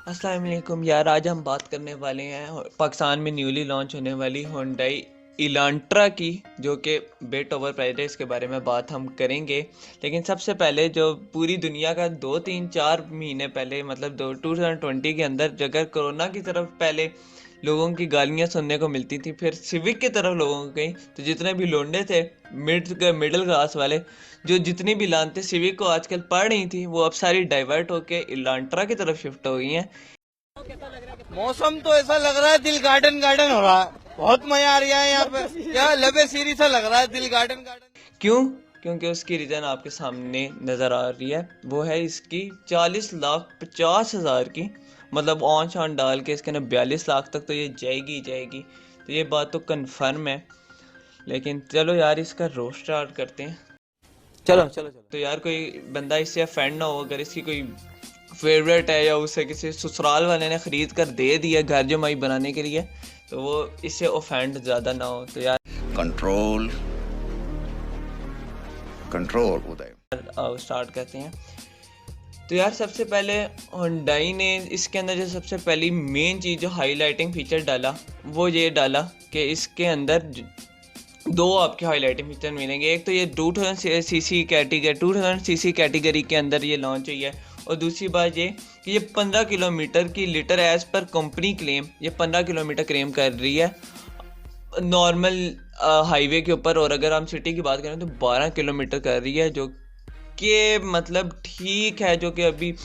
अस्सलाम वालेकुम यार, आज हम बात करने वाले हैं पाकिस्तान में न्यूली लॉन्च होने वाली हुंडई इलांट्रा की, जो कि बेट ओवर प्राइस है। इसके बारे में बात हम करेंगे। लेकिन सबसे पहले जो पूरी दुनिया का 2 3 4 महीने पहले, मतलब 2020 के अंदर, अगर कोरोना की तरफ पहले लोगों की गालियां सुनने को मिलती थी, फिर सिविक की तरफ लोगों को गई, तो जितने भी लोंडे थे मिडिल क्लास वाले, जो जितनी भी लानते सिविक को आजकल पढ़ रही थी, वो अब सारी डाइवर्ट होके इलांट्रा की तरफ शिफ्ट हो गई हैं। मौसम तो ऐसा लग रहा है दिल गार्डन गार्डन हो रहा है। बहुत मजा आ रहा है यहाँ पे। क्या लबे सीरी सा लग रहा है, दिल गार्डन गार्डन। क्यों? क्योंकि उसकी रीज़न आपके सामने नज़र आ रही है। वो है इसकी 40,50,000 की, मतलब ऑन शान डाल के इसके ना 42 लाख तक तो ये जाएगी ही जाएगी। तो ये बात तो कन्फर्म है। लेकिन चलो यार, इसका रोड स्टार्ट करते हैं। चलो चलो चलो। तो यार, कोई बंदा इससे ऑफेंड ना हो, अगर इसकी कोई फेवरेट है या उसे किसी ससुराल वाले ने ख़रीद कर दे दिया घर जमाई बनाने के लिए, तो वो इससे ऑफेंड ज़्यादा ना हो। तो यार कंट्रोल कंट्रोल उदय आओ स्टार्ट करते हैं। तो यार, सबसे पहले Hyundai ने इसके अंदर जो सबसे पहली मेन चीज़ जो हाईलाइटिंग फीचर डाला, वो ये डाला कि इसके अंदर दो आपके हाईलाइटिंग फीचर मिलेंगे। एक तो ये 2000 सीसी कैटेगरी के अंदर ये लॉन्च हुई है, और दूसरी बात ये कि ये 15 किलोमीटर की लीटर एज पर कंपनी क्लेम, ये 15 किलोमीटर क्लेम कर रही है नॉर्मल हाईवे के ऊपर। और अगर हम सिटी की बात करें तो 12 किलोमीटर कर रही है, जो कि मतलब ठीक है, जो कि अभी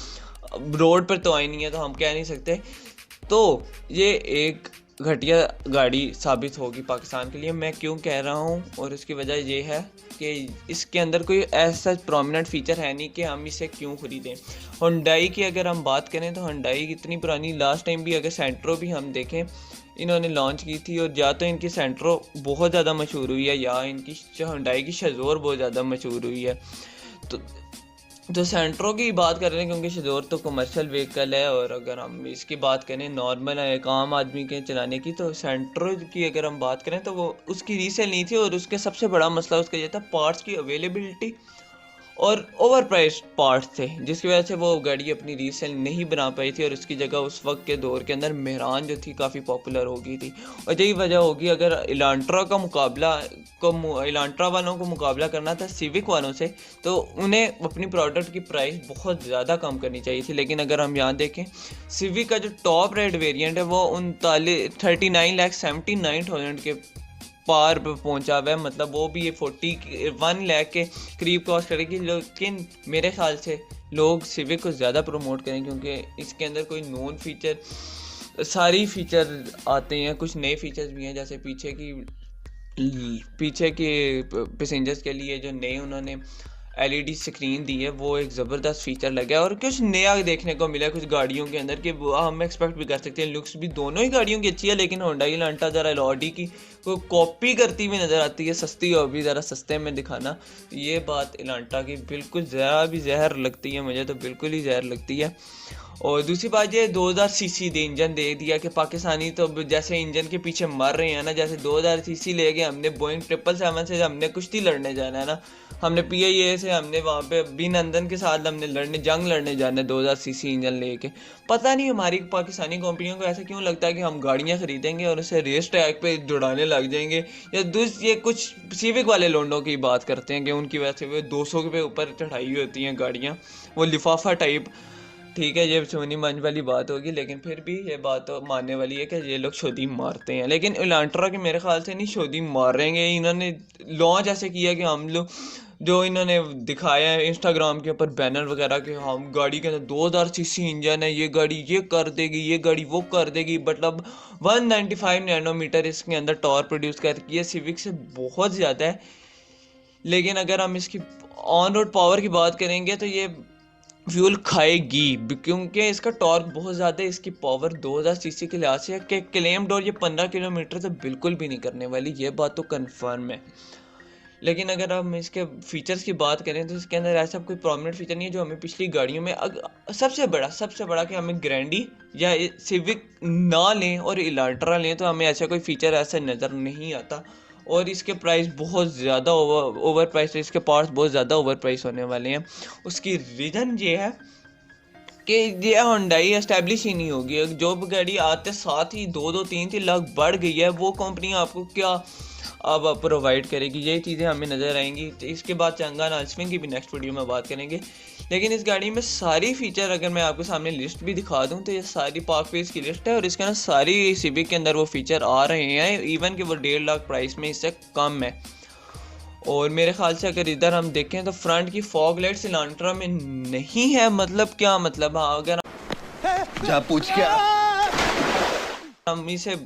रोड पर तो आई नहीं है, तो हम कह नहीं सकते। तो ये एक घटिया गाड़ी साबित होगी पाकिस्तान के लिए। मैं क्यों कह रहा हूँ, और इसकी वजह ये है कि इसके अंदर कोई ऐसा प्रोमिनेंट फीचर है नहीं कि हम इसे क्यों ख़रीदें। Hyundai की अगर हम बात करें तो Hyundai इतनी पुरानी, लास्ट टाइम भी अगर सेंट्रो भी हम देखें इन्होंने लॉन्च की थी, और या तो इनकी सेंट्रो बहुत ज़्यादा मशहूर हुई है, या इनकी Hyundai की शज़ोर बहुत ज़्यादा मशहूर हुई है। तो सेंट्रो की बात कर रहे हैं, क्योंकि शज़ोर तो कमर्शियल व्हीकल है। और अगर हम इसकी बात करें नॉर्मल एक आम आदमी के चलाने की, तो सेंट्रो की अगर हम बात करें तो वो उसकी रीसेल नहीं थी, और उसके सबसे बड़ा मसला उसका ये था पार्ट्स की अवेलेबिलिटी और ओवर प्राइस पार्ट्स थे, जिसकी वजह से वो गाड़ी अपनी रीसेल नहीं बना पाई थी। और उसकी जगह उस वक्त के दौर के अंदर मेहरान जो थी काफ़ी पॉपुलर हो गई थी। और यही वजह होगी, अगर इलांट्रा वालों को मुकाबला करना था सिविक वालों से, तो उन्हें अपनी प्रोडक्ट की प्राइस बहुत ज़्यादा कम करनी चाहिए थी। लेकिन अगर हम यहाँ देखें, सिविक का जो टॉप रेट वेरिएंट है वो 39,79,000 के पार पे पहुंचा हुआ है, मतलब वो भी ये 41 लाख के करीब कॉस्ट करेगी। लेकिन मेरे ख्याल से लोग सिविक को ज़्यादा प्रमोट करें, क्योंकि इसके अंदर कोई नॉन फीचर, सारी फीचर आते हैं, कुछ नए फीचर्स भी हैं, जैसे पीछे के पैसेंजर्स के लिए जो नए उन्होंने एलईडी स्क्रीन दी है, वो एक ज़बरदस्त फीचर लगा है। और कुछ नया देखने को मिला कुछ गाड़ियों के अंदर, कि वो हम एक्सपेक्ट भी कर सकते हैं। लुक्स भी दोनों ही गाड़ियों की अच्छी है, लेकिन Hyundai इलांट्रा ज़रा ऑडी की को कॉपी करती हुई नज़र आती है, सस्ती और भी ज़रा सस्ते में दिखाना। ये बात इलांट्रा की बिल्कुल ज़रा भी जहर लगती है, मुझे तो बिल्कुल ही जहर लगती है। और दूसरी बात ये 2000 सीसी दे इंजन दे दिया, कि पाकिस्तानी तो जैसे इंजन के पीछे मर रहे हैं ना, जैसे 2000 सीसी लेके हमने बोइंग 777 से हमने कुश्ती लड़ने जाना है ना, हमने PIA से हमने वहाँ पे अभिनंदन के साथ हमने जंग लड़ने जाना है 2000 सीसी इंजन लेके। पता नहीं हमारी पाकिस्तानी कंपनियों को ऐसा क्यों लगता है कि हम गाड़ियाँ खरीदेंगे और उसे रेस ट्रैक पे दौड़ाने लग जाएंगे। या ये कुछ सिविक वाले लोंडों की बात करते हैं कि उनकी वजह से वो 200 के ऊपर चढ़ाई हुई होती हैं गाड़ियाँ, वो लिफाफा टाइप। ठीक है, ये सोनी मंच वाली बात होगी, लेकिन फिर भी ये बात तो मानने वाली है कि ये लोग शोधी मारते हैं। लेकिन इलांट्रा के मेरे ख्याल से नहीं शोधी मार रहे हैं। इन्होंने लॉन्च ऐसे किया कि हम लोग जो इन्होंने दिखाया है इंस्टाग्राम के ऊपर बैनर वगैरह के, हम गाड़ी के अंदर 2000 सीसी इंजन है, ये गाड़ी ये कर देगी, ये गाड़ी वो कर देगी। मतलब 195 नैनोमीटर इसके अंदर टॉर्क प्रोड्यूस करती है, सिविक से बहुत ज़्यादा है। लेकिन अगर हम इसकी ऑन रोड पावर की बात करेंगे तो ये फ्यूल खाएगी, क्योंकि इसका टॉर्क बहुत ज़्यादा है, इसकी पावर 2000 सीसी के लिहाज से है कि क्लेम डोर ये 15 किलोमीटर तो बिल्कुल भी नहीं करने वाली, ये बात तो कंफर्म है। लेकिन अगर हम इसके फीचर्स की बात करें तो इसके अंदर ऐसा कोई प्रोमिनेंट फीचर नहीं है जो हमें पिछली गाड़ियों में सबसे बड़ा कि हमें ग्रैंडी या सिविक ना लें और इलांट्रा लें, तो हमें ऐसा कोई फीचर ऐसा नज़र नहीं आता। और इसके प्राइस बहुत ज़्यादा ओवर प्राइस है, इसके पार्ट्स बहुत ज़्यादा ओवर प्राइस होने वाले हैं। उसकी रीज़न ये है कि ये होंडाई एस्टेब्लिश ही नहीं होगी। जो गाड़ी आते साथ ही 2-3 लाख बढ़ गई है, वो कंपनी आपको क्या अब प्रोवाइड करेगी, ये चीज़ें हमें नज़र आएंगी। तो इसके बाद चंगा नाजमिन की भी नेक्स्ट वीडियो में बात करेंगे। लेकिन इस गाड़ी में सारी फीचर अगर मैं आपके सामने लिस्ट भी दिखा दूं तो ये सारी पाक फेस की लिस्ट है, और इसके अंदर सारी सिविक के अंदर वो फीचर आ रहे हैं, इवन कि वो 1.5 लाख प्राइस में इससे कम है। और मेरे ख्याल से अगर इधर हम देखें तो फ्रंट की फॉग लाइट इलांट्रा में नहीं है। मतलब क्या मतलब, हाँ अगर जा पूछ क्या हम इसे,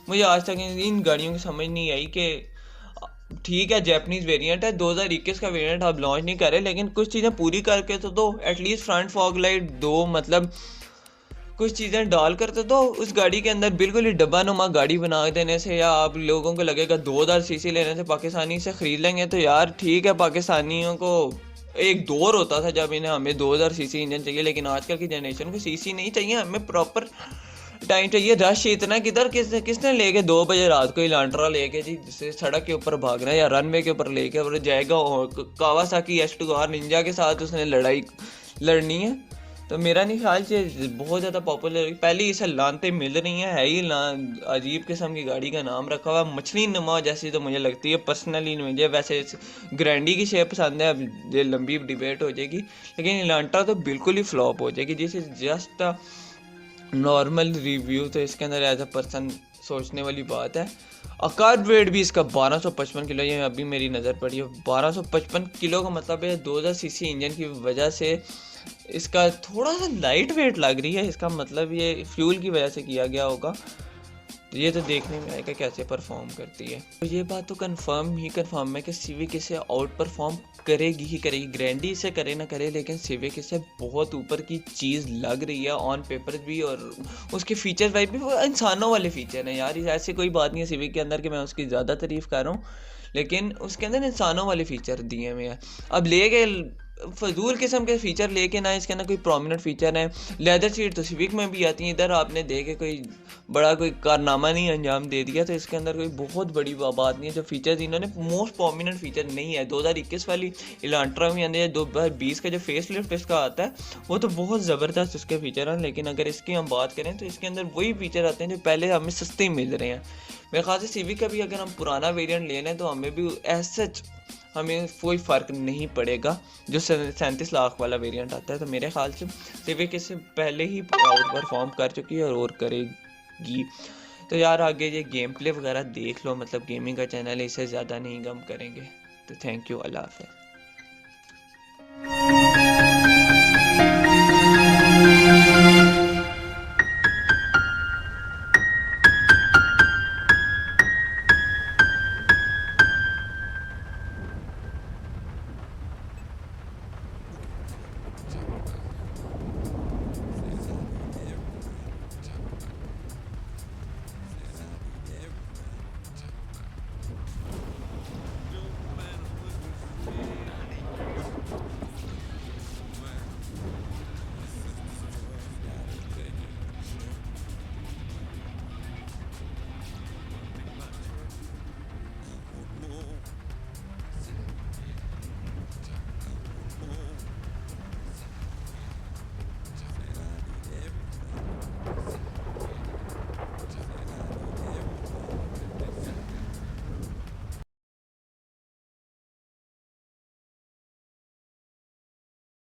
मुझे आज तक इन गाड़ियों की समझ नहीं आई कि ठीक है जापानीज वेरिएंट है, 2021 का वेरिएंट आप लॉन्च नहीं कर रहे, लेकिन कुछ चीज़ें पूरी करके तो दो, एटलीस्ट फ्रंट फॉग लाइट दो, मतलब कुछ चीज़ें डाल कर तो दो उस गाड़ी के अंदर। बिल्कुल ही डब्बा नुमा गाड़ी बना देने से, या आप लोगों को लगेगा 2000 सीसी लेने से पाकिस्तानी से ख़रीद लेंगे, तो यार ठीक है, पाकिस्तानियों को एक दौर होता था जब इन्हें हमें 2000 सीसी इंजन चाहिए, लेकिन आजकल की जनरेशन को सीसी नहीं चाहिए, हमें प्रॉपर टाइम चाहिए। रश इतना किधर किसने लेके 2 बजे रात को इलांट्रा लेके जी जिससे सड़क के ऊपर भागना है या रनवे के ऊपर लेके और जाएगा कावासाकी S2R निंजा के साथ उसने लड़ाई लड़नी है। तो मेरा नहीं ख्याल से बहुत ज़्यादा पॉपुलर, पहले इसे लानते मिल रही हैं, है ही अजीब किस्म की गाड़ी का नाम रखा हुआ मछली नुमा जैसी, तो मुझे लगती है पर्सनली मुझे वैसे ग्रैंडी की शेप पसंद है, अब ये लंबी डिबेट हो जाएगी, लेकिन इलांट्रा तो बिल्कुल ही फ्लॉप हो जाएगी। जिस जस्ट नॉर्मल रिव्यू, तो इसके अंदर एज अ पर्सन सोचने वाली बात है। कार वेट भी इसका 1255 किलो, ये अभी मेरी नज़र पड़ी है 1255 किलो का मतलब है 2000 सीसी इंजन की वजह से इसका थोड़ा सा लाइट वेट लग रही है, इसका मतलब ये फ्यूल की वजह से किया गया होगा। तो ये तो देखने में आएगा कैसे परफॉर्म करती है। तो ये बात तो कंफर्म है कि सिविक इसे आउट परफॉर्म करेगी ही करेगी, ग्रैंडी इसे करे ना करे, लेकिन सिविक इसे बहुत ऊपर की चीज़ लग रही है ऑन पेपर भी, और उसके फीचर वाइज भी वो इंसानों वाले फीचर हैं यार। ऐसे कोई बात नहीं है सिविक के अंदर कि मैं उसकी ज़्यादा तारीफ़ कर रहा हूँ, लेकिन उसके अंदर इंसानों वाले फीचर दिए हुए हैं। अब ले गए फजूल किस्म के फीचर लेके ना, इसके अंदर कोई प्रोमिनेंट फीचर है। लेदर सीट तो सिविक में भी आती है, इधर आपने देखे कोई बड़ा कोई कारनामा नहीं अंजाम दे दिया, तो इसके अंदर कोई बहुत बड़ी बात नहीं है। जो फीचर्स इन्होंने मोस्ट प्रोमिनेंट फीचर नहीं है, 2021 वाली इलांट्रा में आने 2020 का जो फेस लिफ्ट इसका आता है वो तो बहुत ज़बरदस्त उसके फीचर हैं, लेकिन अगर इसकी हम बात करें तो इसके अंदर वही फीचर आते हैं जो पहले हमें सस्ते मिल रहे हैं। मेरे ख्याल से सिविक का भी अगर हम पुराना वेरिएंट ले लें तो हमें भी ऐसा हमें कोई फ़र्क नहीं पड़ेगा जो 37 लाख वाला वेरिएंट आता है। तो मेरे ख्याल से सिविक इससे पहले ही आउट परफॉर्म कर चुकी है और करेगी। तो यार आगे ये गेम प्ले वगैरह देख लो, मतलब गेमिंग का चैनल है, इसे ज़्यादा नहीं गम करेंगे। तो थैंक यू, अल्लाह हाफ़िज़।